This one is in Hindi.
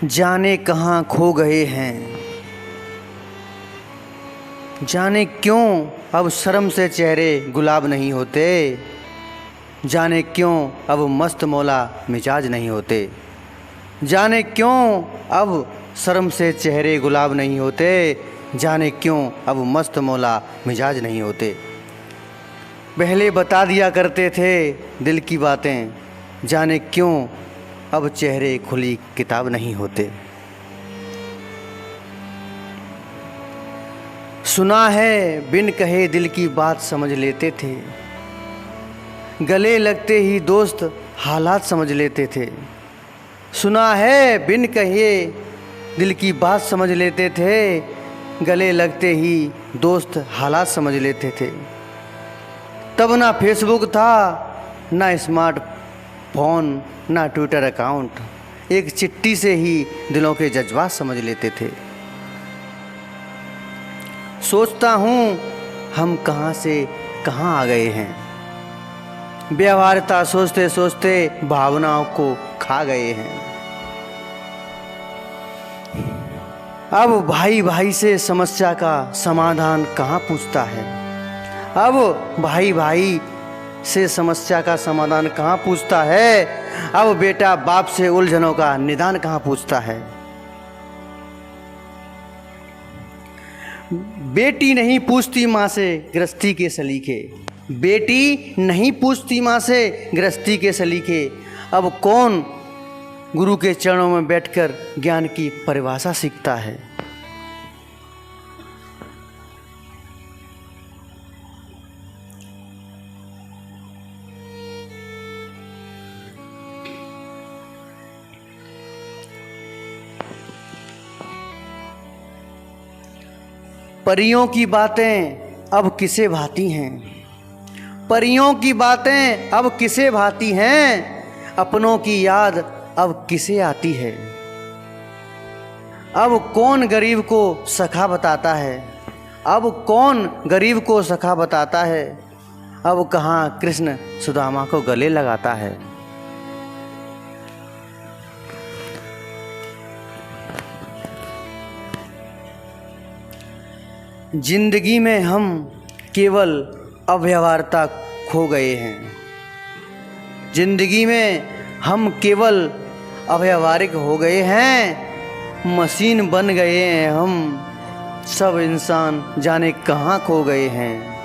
जाने कहाँ खो गए हैं, जाने क्यों अब शर्म से चेहरे गुलाब नहीं होते, जाने क्यों अब मस्त मौला मिजाज नहीं होते, जाने क्यों अब शर्म से चेहरे गुलाब नहीं होते, जाने क्यों अब मस्त मौला मिजाज नहीं होते। पहले बता दिया करते थे दिल की बातें, जाने क्यों अब चेहरे खुली किताब नहीं होते। सुना है बिन कहे दिल की बात समझ लेते थे, गले लगते ही दोस्त हालात समझ लेते थे। सुना है बिन कहे दिल की बात समझ लेते थे, गले लगते ही दोस्त हालात समझ लेते थे। तब ना फेसबुक था, ना स्मार्टफोन, ना ट्विटर अकाउंट, एक चिट्ठी से ही दिलों के जज्बात समझ लेते थे। सोचता हूँ हम कहाँ से कहाँ आ गए हैं, व्यवहारिता सोचते सोचते भावनाओं को खा गए हैं। अब भाई भाई से समस्या का समाधान कहाँ पूछता है, अब भाई भाई से समस्या का समाधान कहाँ पूछता है, अब बेटा बाप से उलझनों का निदान कहाँ पूछता है। बेटी नहीं पूछती माँ से गृहस्थी के सलीके, बेटी नहीं पूछती माँ से गृहस्थी के सलीके, अब कौन गुरु के चरणों में बैठकर ज्ञान की परिभाषा सीखता है। परियों की बातें अब किसे भाती हैं, परियों की बातें अब किसे भाती हैं, अपनों की याद अब किसे आती है। अब कौन गरीब को सखा बताता है, अब कौन गरीब को सखा बताता है, अब कहाँ कृष्ण सुदामा को गले लगाता है। जिंदगी में हम केवल अव्यवहारता खो गए हैं, जिंदगी में हम केवल अव्यवहारिक हो गए हैं, मशीन बन गए हैं हम, सब इंसान जाने कहाँ खो गए हैं।